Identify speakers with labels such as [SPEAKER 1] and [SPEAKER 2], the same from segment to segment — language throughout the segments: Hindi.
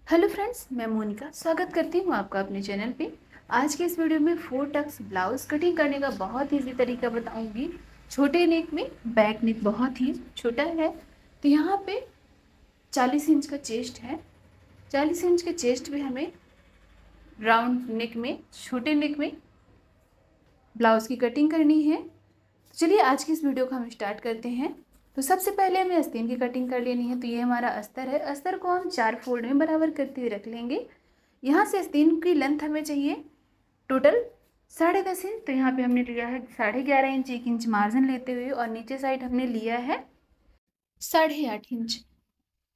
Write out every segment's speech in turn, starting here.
[SPEAKER 1] हेलो फ्रेंड्स, मैं मोनिका स्वागत करती हूँ आपका अपने चैनल पे। आज के इस वीडियो में 4 टक्स ब्लाउज कटिंग करने का बहुत ईजी तरीका बताऊंगी। छोटे नेक में बैक नेक बहुत ही छोटा है, तो यहाँ पे 40 इंच का चेस्ट है। 40 इंच के चेस्ट पे हमें राउंड नेक में, छोटे नेक में ब्लाउज की कटिंग करनी है। तो चलिए आज की इस वीडियो को हम स्टार्ट करते हैं। तो सबसे पहले हमें आस्तीन की कटिंग कर लेनी है। तो ये हमारा अस्तर है। अस्तर को हम 4 फोल्ड में बराबर करते हुए रख लेंगे। यहाँ से आस्तीन की लेंथ हमें चाहिए टोटल 10.5 इंच। तो यहाँ पे हमने लिया है 11.5 इंच, 1 इंच मार्जिन लेते हुए, और नीचे साइड हमने लिया है 8.5 इंच।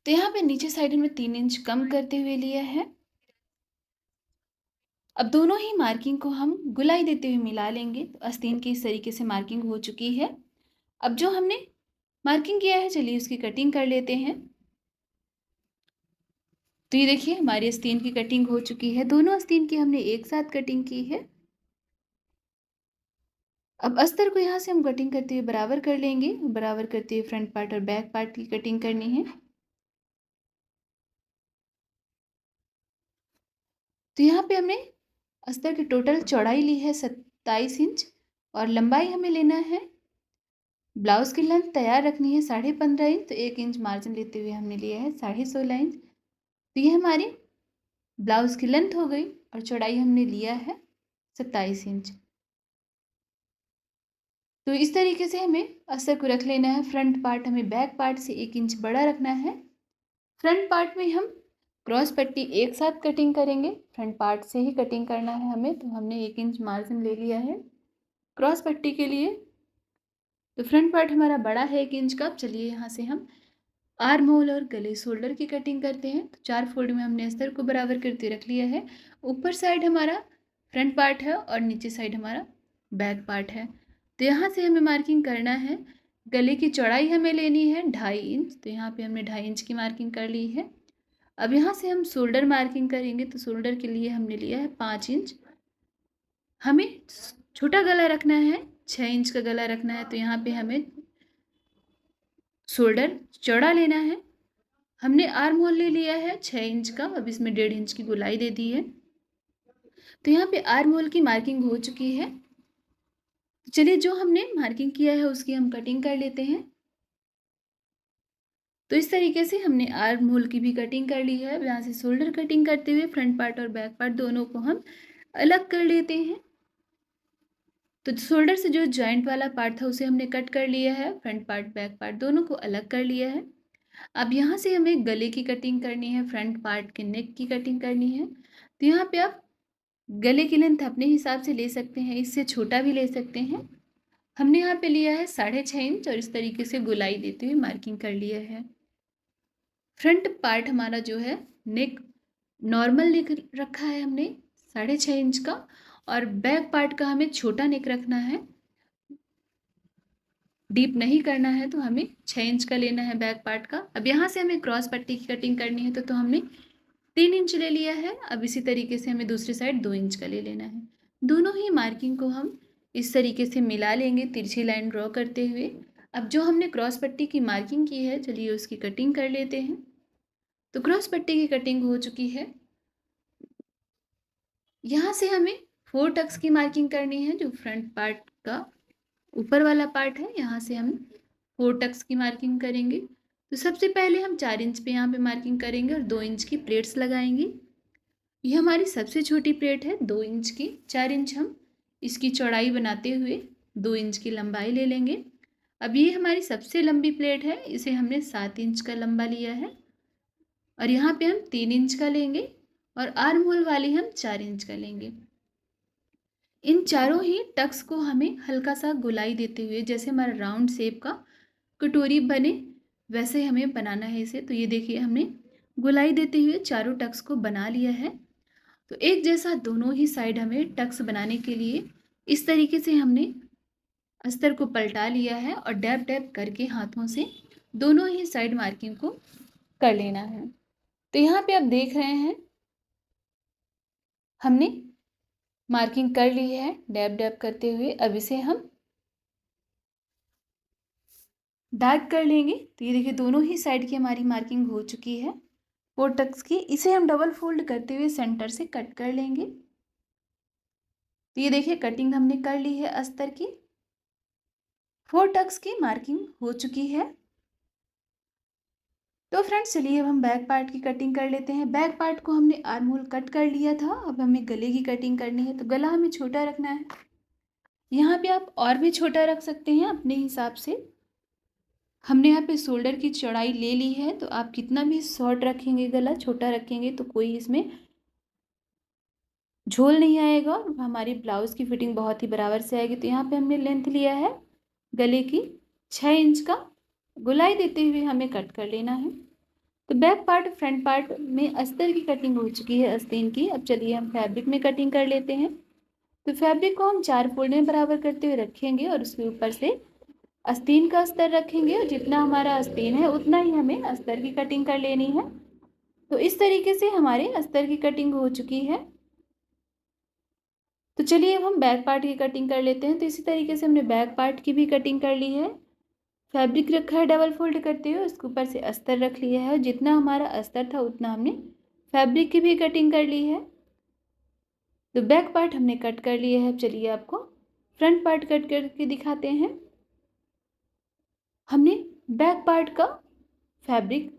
[SPEAKER 1] तो यहाँ पे नीचे साइड हमने 3 इंच कम करते हुए लिया है। अब दोनों ही मार्किंग को हम गुलाई देते हुए मिला लेंगे। तो आस्तीन की इस तरीके से मार्किंग हो चुकी है। अब जो हमने मार्किंग किया है, चलिए उसकी कटिंग कर लेते हैं। तो ये देखिए हमारी आस्तीन की कटिंग हो चुकी है। दोनों आस्तीन की हमने एक साथ कटिंग की है। अब अस्तर को यहाँ से हम कटिंग करते हुए बराबर कर लेंगे। बराबर करते हुए फ्रंट पार्ट और बैक पार्ट की कटिंग करनी है। तो यहाँ पे हमने अस्तर की टोटल चौड़ाई ली है 27 इंच, और लंबाई हमें लेना है, ब्लाउज की लेंथ तैयार रखनी है 15.5 इंच। तो 1 इंच मार्जिन लेते हुए हमने लिया है 16.5 इंच। तो ये हमारी ब्लाउज की लेंथ हो गई, और चौड़ाई हमने लिया है 27 इंच। तो इस तरीके से हमें अस्तर को रख लेना है। फ्रंट पार्ट हमें बैक पार्ट से 1 इंच बड़ा रखना है। फ्रंट पार्ट में हम क्रॉस पट्टी एक साथ कटिंग करेंगे। फ्रंट पार्ट से ही कटिंग करना है हमें। तो हमने 1 इंच मार्जिन ले लिया है क्रॉस पट्टी के लिए। तो फ्रंट पार्ट हमारा बड़ा है 1 इंच का। चलिए यहाँ से हम आर्म होल और गले शोल्डर की कटिंग करते हैं। तो 4 फोल्ड में हमने अस्तर को बराबर करके रख लिया है। ऊपर साइड हमारा फ्रंट पार्ट है और नीचे साइड हमारा बैक पार्ट है। तो यहाँ से हमें मार्किंग करना है। गले की चौड़ाई हमें लेनी है 2.5 इंच। तो यहाँ पे हमने 2.5 इंच की मार्किंग कर ली है। अब यहाँ से हम शोल्डर मार्किंग करेंगे। तो शोल्डर के लिए हमने लिया है 5 इंच। हमें छोटा गला रखना है, 6 इंच का गला रखना है। तो यहाँ पे हमें शोल्डर चौड़ा लेना है। हमने आर्म होल ले लिया है 6 इंच का। अब इसमें 1.5 इंच की गोलाई दे दी है। तो यहाँ पे आर्म होल की मार्किंग हो चुकी है। तो चलिए जो हमने मार्किंग किया है उसकी हम कटिंग कर लेते हैं। तो इस तरीके से हमने आर्म होल की भी कटिंग कर ली है। अब यहाँ से शोल्डर कटिंग करते हुए फ्रंट पार्ट और बैक पार्ट दोनों को हम अलग कर लेते हैं। तो शोल्डर से जो जॉइंट वाला पार्ट था उसे हमने कट कर लिया है। फ्रंट पार्ट बैक पार्ट दोनों को अलग कर लिया है। अब यहाँ से हमें गले की कटिंग करनी है, फ्रंट पार्ट के नेक की कटिंग करनी है। तो यहाँ पे आप गले की लेंथ अपने हिसाब से ले सकते हैं, इससे छोटा भी ले सकते हैं। हमने यहाँ पे लिया है 6.5 इंच, और इस तरीके से गोलाई देते हुए मार्किंग कर लिया है। फ्रंट पार्ट हमारा जो है नेक नॉर्मल नेक रखा है हमने 6.5 इंच का, और बैक पार्ट का हमें छोटा नेक रखना है, डीप नहीं करना है। तो हमें 6 इंच का लेना है बैक पार्ट का। अब यहाँ से हमें क्रॉस पट्टी की कटिंग करनी है। तो हमने 3 इंच ले लिया है। अब इसी तरीके से हमें दूसरी साइड 2 इंच का ले लेना है। दोनों ही मार्किंग को हम इस तरीके से मिला लेंगे तिरछी लाइन ड्रॉ करते हुए। अब जो हमने क्रॉस पट्टी की मार्किंग की है, चलिए उसकी कटिंग कर लेते हैं। तो क्रॉस पट्टी की कटिंग हो चुकी है। यहाँ से हमें 4 टक्स की मार्किंग करनी है। जो फ्रंट पार्ट का ऊपर वाला पार्ट है, यहाँ से हम 4 टक्स की मार्किंग करेंगे। तो सबसे पहले हम 4 इंच पे यहाँ पे मार्किंग करेंगे और 2 इंच की प्लेट्स लगाएंगे। ये हमारी सबसे छोटी प्लेट है 2 इंच की। 4 इंच हम इसकी चौड़ाई बनाते हुए 2 इंच की लंबाई ले लेंगे। अब ये हमारी सबसे लंबी प्लेट है, इसे हमने 7 इंच का लंबा लिया है, और यहाँ पे हम 3 इंच का लेंगे, और आर्म होल वाली हम 4 इंच का लेंगे। इन चारों ही टक्स को हमें हल्का सा गोलाई देते हुए, जैसे हमारा राउंड शेप का कटोरी बने वैसे हमें बनाना है इसे। तो ये देखिए हमने गोलाई देते हुए चारों टक्स को बना लिया है। तो एक जैसा दोनों ही साइड हमें टक्स बनाने के लिए इस तरीके से हमने अस्तर को पलटा लिया है, और डैब डैब करके हाथों से दोनों ही साइड मार्किंग को कर लेना है। तो यहाँ पे आप देख रहे हैं हमने मार्किंग कर ली है डैब डैब करते हुए। अब इसे हम डार्क कर लेंगे। तो ये देखिए दोनों ही साइड की हमारी मार्किंग हो चुकी है। 4 टक्स की। इसे हम डबल फोल्ड करते हुए सेंटर से कट कर लेंगे। तो ये देखिए कटिंग हमने कर ली है अस्तर की। 4 टक्स की मार्किंग हो चुकी है। तो फ्रेंड्स चलिए अब हम बैक पार्ट की कटिंग कर लेते हैं। बैक पार्ट को हमने आर्म होल कट कर लिया था, अब हमें गले की कटिंग करनी है। तो गला हमें छोटा रखना है। यहाँ पे आप और भी छोटा रख सकते हैं अपने हिसाब से। हमने यहाँ पे शोल्डर की चौड़ाई ले ली है, तो आप कितना भी शॉर्ट रखेंगे, गला छोटा रखेंगे तो कोई इसमें झोल नहीं आएगा और हमारी ब्लाउज की फिटिंग बहुत ही बराबर से आएगी। तो यहाँ पे हमने लेंथ लिया है गले की 6 इंच का। गोलाई देते हुए हमें कट कर लेना है। तो बैक पार्ट फ्रंट पार्ट में अस्तर की कटिंग हो चुकी है आस्तीन की। अब चलिए हम फैब्रिक में कटिंग कर लेते हैं। तो फैब्रिक को हम 4 फोल्ड में बराबर करते हुए रखेंगे और उसके ऊपर से आस्तीन का अस्तर रखेंगे और जितना हमारा आस्तीन है उतना ही हमें अस्तर की कटिंग कर लेनी है। तो इस तरीके से हमारे अस्तर की कटिंग हो चुकी है। तो चलिए अब हम बैक पार्ट की कटिंग कर लेते हैं। तो इसी तरीके से हमने बैक पार्ट की भी कटिंग कर ली है। फैब्रिक रखा है डबल फोल्ड करते हुए, उसके ऊपर से अस्तर रख लिया है और जितना हमारा अस्तर था उतना हमने फैब्रिक की भी कटिंग कर ली है। तो बैक पार्ट हमने कट कर लिया है। चलिए आपको फ्रंट पार्ट कट करके दिखाते हैं। हमने बैक पार्ट का फैब्रिक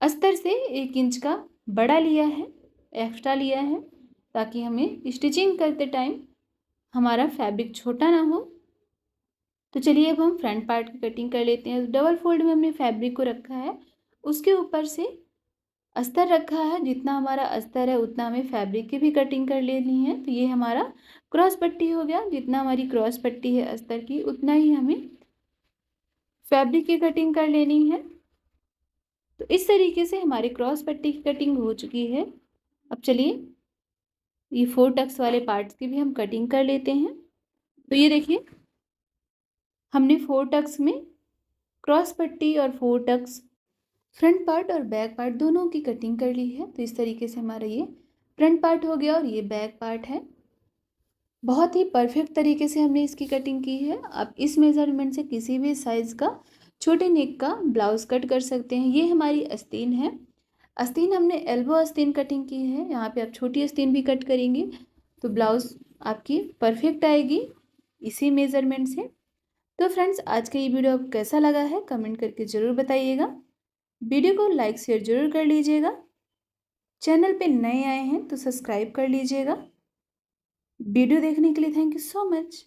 [SPEAKER 1] अस्तर से 1 इंच का बड़ा लिया है, एक्स्ट्रा लिया है, ताकि हमें स्टिचिंग करते टाइम हमारा फैब्रिक छोटा ना हो। तो चलिए अब हम फ्रंट पार्ट की कटिंग कर लेते हैं। डबल फोल्ड में हमने फैब्रिक को रखा है, उसके ऊपर से अस्तर रखा है। जितना हमारा अस्तर है उतना हमें फैब्रिक की भी कटिंग कर लेनी है। तो ये हमारा क्रॉस पट्टी हो गया। जितना हमारी क्रॉस पट्टी है अस्तर की उतना ही हमें फैब्रिक की कटिंग कर लेनी है। तो इस तरीके से हमारी क्रॉस पट्टी की कटिंग हो चुकी है। अब चलिए ये 4 टक्स वाले पार्ट्स की भी हम कटिंग कर लेते हैं। तो ये देखिए हमने 4 टक्स में क्रॉस पट्टी और 4 टक्स फ्रंट पार्ट और बैक पार्ट दोनों की कटिंग कर ली है। तो इस तरीके से हमारा ये फ्रंट पार्ट हो गया और ये बैक पार्ट है। बहुत ही परफेक्ट तरीके से हमने इसकी कटिंग की है। आप इस मेज़रमेंट से किसी भी साइज़ का छोटे नेक का ब्लाउज कट कर सकते हैं। ये हमारी आस्तीन है। आस्तीन हमने एल्बो आस्तीन कटिंग की है। यहाँ पे आप छोटी आस्तीन भी कट करेंगे तो ब्लाउज आपकी परफेक्ट आएगी इसी मेज़रमेंट से। तो फ्रेंड्स आज का ये वीडियो आपको कैसा लगा है कमेंट करके ज़रूर बताइएगा। वीडियो को लाइक शेयर ज़रूर कर लीजिएगा। चैनल पे नए आए हैं तो सब्सक्राइब कर लीजिएगा। वीडियो देखने के लिए थैंक यू सो मच।